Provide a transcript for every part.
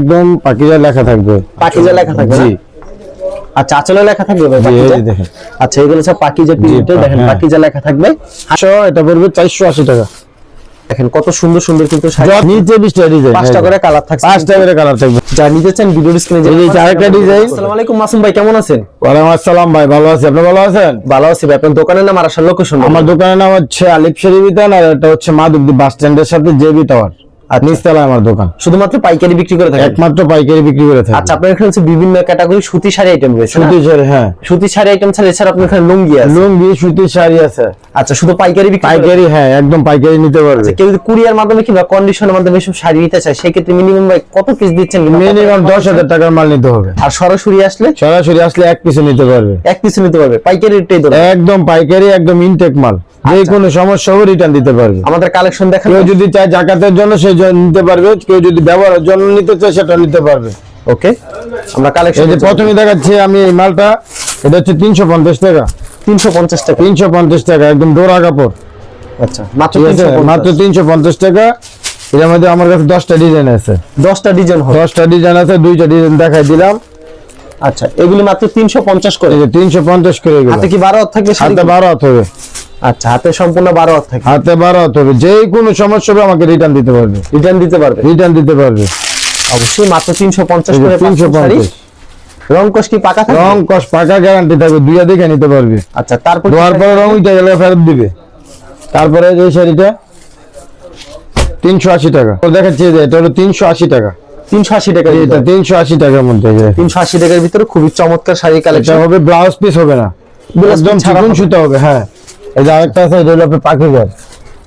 একদম পাকিজা লেখা থাকবে। পাকিজা লেখা থাকবে জি। আচ্ছা, আঁচলে লেখা থাকবে ভাই পাকিজা? এই দেখেন। আচ্ছা, এগুলো সব পাকিজা প্রিন্টে, দেখেন পাকিজা লেখা থাকবে। এটা পড়বে 480 টাকা। দেখেন কত সুন্দর সুন্দর কিন্তু শাড়ি। নিচে 20টা ডিজাইন, 5টা করে কালার থাকছে। 5টা করে কালার থাকবে। যা নিতে চান ভিডিও স্ক্রিনে এই যে আরেকটা ডিজাইন। আসসালামু আলাইকুম মাসুম ভাই, কেমন আছেন? ওয়ালাইকুম আসসালাম ভাই, ভালো আছি। আপনি ভালো আছেন? ভালো আছি ভাই। আপনার দোকানের নাম আর আসার লোকেশন? আমার দোকানের নাম হচ্ছে আলিফ শরীফ বিতান, আর এটা হচ্ছে মাধবদী বাস স্ট্যান্ডের সাথে জেবি টাওয়ার। আর নিচতলায় আমার দোকান। শুধুমাত্র পাইকারি বিক্রি করে থাকেন? একমাত্র পাইকারি বিক্রি করে থাকি। আচ্ছা, আপনার এখানে হচ্ছে বিভিন্ন ক্যাটাগরি সুতি শাড়ি আইটেম রয়েছে। সুতি শাড়ি, হ্যাঁ সুতি শাড়ি আইটেম ছাড়া এছাড়া আপনার এখানে লুঙ্গি আছে? লুঙ্গি সুতি শাড়ি আছে। আচ্ছা, শুধু পাইকারি বিক্রি? পাইকারি, হ্যাঁ একদম পাইকারি নিতে পারবে। কেউ যদি কুরিয়ার মাধ্যমে কিংবা কন্ডিশনের মাধ্যমে এসব শাড়ি নিতে চায়, সেক্ষেত্রে মিনিমাম ভাই কত পিস দিচ্ছেন? মিনিমাম 10,000 টাকার মাল নিতে হবে। আর সরাসরি আসলে? সরাসরি আসলে এক পিস নিতে পারবে। এক পিস নিতে পারবে, পাইকারি রেটেই দেবো? একদম পাইকারি, একদম ইনটেক মাল। যে কোনো সমস্যা হবে রিটার্ন দিতে পারবে। আমাদের কালেকশন দেখেন। কেউ যদি চায় জাকাতের জন্য সে নিতে পারবে, কেউ যদি ব্যবহারের জন্য নিতে চায় সেটা নিতে পারবে। ওকে, আমরা কালেকশন। এই যে প্রথমে দেখাচ্ছি আমি এই মালটা, এটা হচ্ছে 350 টাকা। 350 টাকা? 350 টাকা, একদম ডোরা কাপড়। আচ্ছা, মাত্র মাত্র 350 টাকা। এর মধ্যে আমার কাছে 10টা ডিজাইন আছে। 10টা ডিজাইন হবে? 10টা ডিজাইন আছে, 2টা ডিজাইন দেখাই দিলাম। আচ্ছা, এগুলি মাত্র 350 করে? এই যে 350 করে। হাতে কি 12 হাত থাকবে? হাতে 12 হাত হবে। আচ্ছা, হাতে সম্পূর্ণ 12 হাত থাকবে? হাতে 12 হাত হবে। যে কোনো সমস্যা হবে আমাকে রিটার্ন দিতে পারবে। রিটার্ন দিতে পারবে? রিটার্ন দিতে পারবে অবশ্যই। মাত্র 350 করে। 350। রং কস কি পাকা থাকবে? রং কস পাকা গ্যারান্টি থাকবে, দুইয়া দেখে নিতে পারবে। আচ্ছা, তারপর ধোয়ার পরে রং উঠে গেলে ফেরত দিবে। তারপরে এই শাড়িটা 380 টাকা দেখাচ্ছি, যে এটা হলো 380 টাকা। 380 টাকা? এটা 380 টাকার মধ্যে। 380 টাকার ভিতরে খুবই চমৎকার শাড়ি কালেকশন হবে। ব্লাউজ পিস হবে না, একদম চিকন সুতা হবে। হ্যাঁ, এই যে আরেকটা আছে, এটা হলো পাকিজা।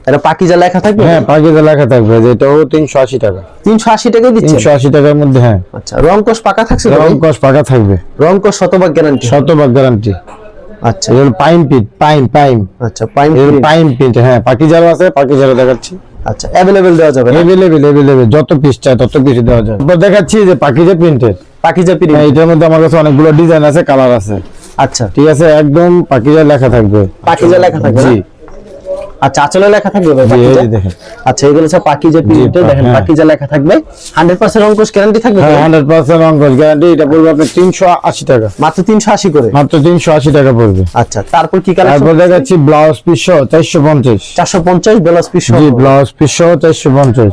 এটা পাকিজা লেখা থাকবে? হ্যাঁ, পাকিজা লেখা থাকবে। যেটাও 380 টাকা। 380 টাকা দিচ্ছে? 380 টাকার মধ্যে, হ্যাঁ। আচ্ছা, রং কস পাকা থাকছে? রং কস পাকা থাকবে। রং কস শতভাগ গ্যারান্টি? শতভাগ গ্যারান্টি। আচ্ছা, এটা হলো পাইন পিট, পাইন। আচ্ছা, পাইন পিট। হ্যাঁ, পাকিজারও আছে, পাকিজারও দেখাচ্ছি। আচ্ছা, अवेलेबल দেওয়া যাবে? अवेलेबल যত পিস চাই তত পিস দেওয়া যাবে। এরপর দেখাচ্ছি যে পাকিজা প্রিন্টের। পাকিজা প্রিন্ট? হ্যাঁ, এটার মধ্যে আমার কাছে অনেকগুলো ডিজাইন আছে, কালার আছে। আচ্ছা, ঠিক আছে, একদম পাকিজা লেখা থাকবে। পাকিজা লেখা থাকবে? জি। আচ্ছা, আঁচলে লেখা থাকবে ভাই পাকিজা? এই দেখেন। আচ্ছা, এগুলো সব পাকিজা প্রিন্টে, দেখেন পাকিজা লেখা থাকবে। 100% রং কস গ্যারান্টি থাকবে? হ্যাঁ, 100% রং কস গ্যারান্টি। এটা পড়বে আপনার 380 টাকা। মাত্র 380 করে? মাত্র 380 টাকা পড়বে। আচ্ছা, তারপর কি কালার? তারপর দেখাচ্ছি ব্লাউজ পিস সহ 450। 450 ব্লাউজ পিস? জি, ব্লাউজ পিস সহ 450।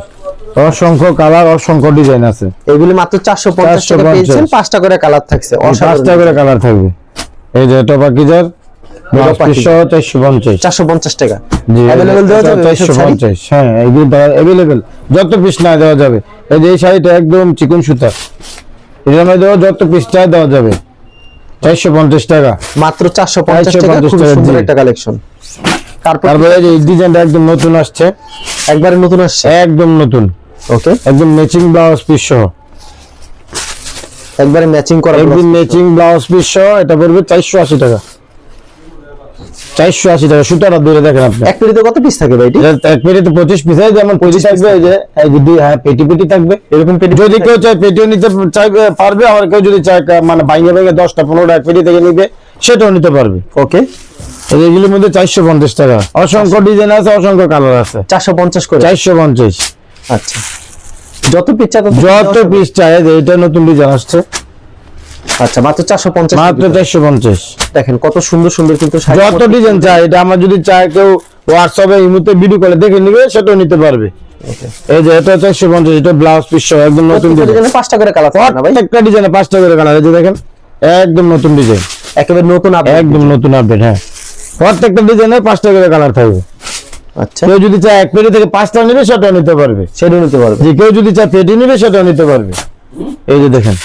অসংখ্য কালার, অসংখ্য ডিজাইন আছে। এগুলি মাত্র 450 টাকা পেয়েছেন। 5টা করে কালার থাকছে। 5টা করে কালার থাকবে। এই যে এটা পাকিজার ব্লাউজ পিস সহ 450। 450 টাকা। জি, अवेलेबल দেওয়া যাবে? 450। হ্যাঁ, এইগুলো अवेलेबल, যত পিস না দেওয়া যাবে। এই যে এই শাড়িটা একদম চিকন সুতা, এর মধ্যে যত পিস চাই দেওয়া যাবে। 450 টাকা। মাত্র 450 টাকা। খুব সুন্দর একটা কালেকশন। তারপরে এই ডিজাইনটা একদম নতুন আসছে, একবারে নতুন আসছে? একদম নতুন। ওকে, একদম ম্যাচিং ব্লাউজ পিস সহ, একবারে ম্যাচিং করা। একদম ম্যাচিং ব্লাউজ পিস সহ। এটা পড়বে 480 টাকা। 480 টাকা। সুতাটা ধরে দেখেন আপনি। এক পেটিতে কত পিস থাকে ভাই? এক পেটিতে 25 পিস হয়, যেমন পেটি থাকবে। এই যে হ্যাঁ, পেটি থাকবে এরকম পেটি। যদি কেউ চায় পেটিও নিতে চাইবে পারবে, আর কেউ যদি চায় মানে ভাঙে 10টা 15টা এক পেটি থেকে নিবে সেটাও নিতে পারবে। ওকে, এগুলোর মধ্যে 450 টাকা। অসংখ্য ডিজাইন আছে, অসংখ্য কালার আছে। 450 করে? 450। আচ্ছা, যত পিস চাই যত পিস চাই। এটা নতুন ডিজাইন আসছে। আচ্ছা, মাত্র 450। মাত্র 450। দেখেন কত সুন্দর সুন্দর কিন্তু যত ডিজাইন চাই। এটা আমরা যদি চাই কেউ হোয়াটসঅ্যাপে ইমোতে ভিডিও কলে দেখে নিবে, সেটাও নিতে পারবে। এই যে এটা 450। এটা ব্লাউজ পিস সহ একদম নতুন ডিজাইন। 5টা করে কালার থাকে না ভাই? একটা ডিজাইনে 5টা করে কালার। এই যে দেখেন, একদম নতুন ডিজাইন, একেবারে নতুন আপডেট। একদম নতুন আপডেট। হ্যাঁ, প্রত্যেকটা ডিজাইনে 5টা করে কালার থাকবে। আচ্ছা, কেউ যদি চায় এক পেটি থেকে 5টা নিবে সেটাও নিতে পারবে। সেটাও নিতে পারবে? যে কেউ যদি চায় পেটি নিবে সেটাও নিতে পারবে। এই যে দেখেন,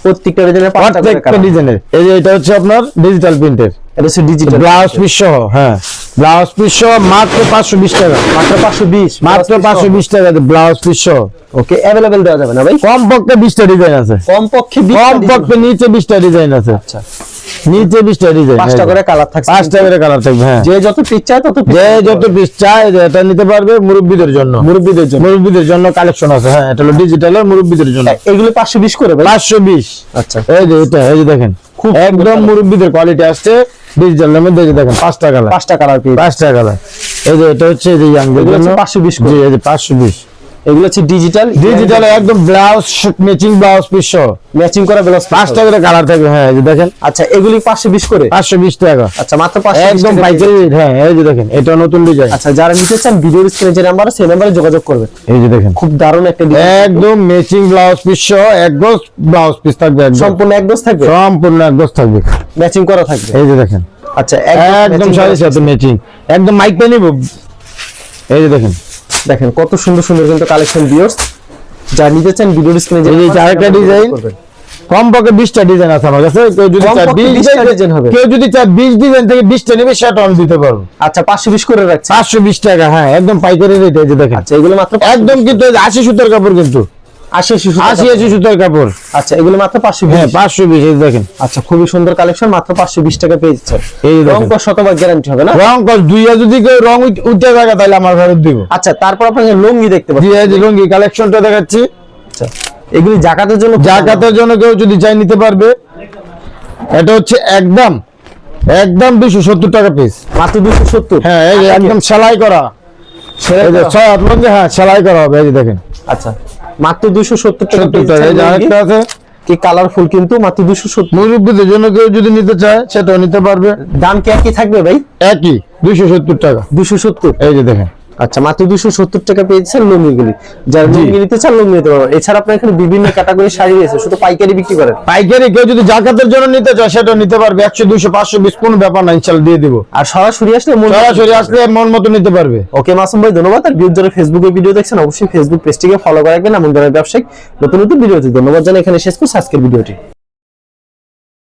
প্রত্যেকটা ডিজাইনে 5টা করে কালার। ডিজাইনের। এই যে এটা হচ্ছে আপনার ডিজিটাল প্রিন্টের। এটা হচ্ছে ডিজিটাল ব্লাউজ পিস সহ। হ্যাঁ, ব্লাউজ পিস সহ মাত্র 520 টাকা। মাত্র 520? মাত্র 520 টাকা ব্লাউজ পিস সহ। ওকে, अवेलेबल দেওয়া যাবে না ভাই? কমপক্ষে 20টা ডিজাইন আছে। কমপক্ষে নিচে 20টা ডিজাইন আছে। আচ্ছা, নিচে 20টা ডিজাইন। 5টা করে কালার থাকছে? 5টা করে কালার থাকবে। হ্যাঁ, যে যত পিস চায় তত পিস। যে যত পিস চায় এটা নিতে পারবে। মুরব্বিদের জন্য, মুরব্বিদের জন্য কালেকশন আছে। হ্যাঁ, এটা হলো ডিজিটালের মুরব্বিদের জন্য। এগুলো 520 করে ভাই? 520। আচ্ছা, এই যে এটা, এই যে দেখেন, খুব একদম মুরব্বিদের কোয়ালিটি আসছে ডিজিটালের মধ্যে। এই যে দেখেন 5টা কালার। 5টা কালার পেয়ে? 5টা কালার। এই যে এটা হচ্ছে এই যে ইয়াংদের জন্য 520 জি, এই যে 520। এগুলো হচ্ছে ডিজিটাল একদম ব্লাউজ ম্যাচিং ব্লাউজ পিস সহ ম্যাচিং করা ব্লাউজ 5টা করে কালার থাকবে। হ্যাঁ, এই যে দেখেন। আচ্ছা, এগুলি 520 করে। 520 টাকা। আচ্ছা, মাত্র 520 একদম পাইকারি রেট। হ্যাঁ, এই যে দেখেন, এটা নতুন ডিজাইন। আচ্ছা, যারা নিতে চান ভিডিওর স্ক্রিনে যে নাম্বার আছে সেই নম্বরে যোগাযোগ করবেন। এই যে দেখেন, খুব দারুণ একটা ডিজাইন, একদম ম্যাচিং ব্লাউজ পিস সহ এক গজ ব্লাউজ পিস থাকবে। সম্পূর্ণ এক গজ থাকবে, সম্পূর্ণ এক গজ থাকবে, ম্যাচিং করা থাকবে। এই যে দেখেন। আচ্ছা, একদম শাড়ির সাথে ম্যাচিং, একদম মাইক পেয়ে নিব। এই যে দেখেন, দেখেন কত সুন্দর সুন্দর কিন্তু কালেকশন ভিউয়ার্স, যারা নিতে চান ভিডিওর স্ক্রিনে যে এই যে আরেকটা ডিজাইন, কমপক্ষে 20টা ডিজাইন আছে আমার কাছে। কেউ যদি চায় 20টা ডিজাইন হবে, কেউ যদি চায় 20 ডিজাইন থেকে 20টা নেবে, সেটা আমি দিতে পারবো। আচ্ছা, 520 করে রাখছি। 520 টাকা। হ্যাঁ, একদম পাইকারি রেট। এই যে দেখেন, আচ্ছা, এগুলো মাত্র একদম কিন্তু 80 সুতার কাপড়, কিন্তু 80 সুতার কাপড়। আচ্ছা, এগুলো মাত্র 520। হ্যাঁ, 520। এই দেখেন। আচ্ছা, খুবই সুন্দর কালেকশন, মাত্র 520 টাকা পেয়ে যাচ্ছেন। এই রং দেখেন, কস শতভাগ গ্যারান্টি হবে না? রং কস দুইয়া যদি কেউ রং উঠে থাকে তাহলে আমার ফেরত দিব। আচ্ছা, তারপর আপনাকে লুঙ্গি দেখতে পাচ্ছেন। জি, এই যে লুঙ্গি কালেকশনটা দেখাচ্ছি। আচ্ছা, এগুলি জাকাতের জন্য, জাকাতের জন্য কেউ যদি চাই নিতে পারবে। এটা হচ্ছে একদম 270 টাকা পিস, মাত্র 270। হ্যাঁ, এই যে একদম সেলাই করা। এই যে 6 হাত লুঙ্গি, হ্যাঁ, সেলাই করা হবে। এই যে দেখেন, আচ্ছা, মাত্র 270 টাকা 70 টাকা। এই যে আরেকটা আছে, কি কালারফুল, কিন্তু মাত্র 270। মুরব্বীদের জন্য কেউ যদি নিতে চায় সেটাও নিতে পারবে। দাম কি একই থাকবে ভাই? একই 270 টাকা। 270। এই যে দেখেন, আচ্ছা, মাত্র 270 টাকা পেয়েছেন লুঙ্গিগুলি। যারা লুঙ্গি নিতে চান লুঙ্গি নিতে পারবেন। এছাড়া আপনার এখানে বিভিন্ন ক্যাটাগরি শাড়ি রয়েছে, শুধু পাইকারি বিক্রি করেন? পাইকারি কেউ যদি জাকাতের জন্য নিতে চায় সেটাও নিতে পারবে। 100 200 520 কোনো ব্যাপার না, ইনশাআল্লাহ দিয়ে দিব। আর সরাসরি আসলে সরাসরি আসলে মন মতো নিতে পারবে। ওকে মাসুম ভাই, ধন্যবাদ। আর ভিউজ যারা ফেসবুকে ভিডিও দেখছেন অবশ্যই ফেসবুক পেজটিকে ফলো করে রাখবেন। এমন ধরনের ব্যবসায়িক নতুন নতুন ভিডিও ধন্যবাদ জানাই এখানে শেষ করছি আজকের ভিডিওটি।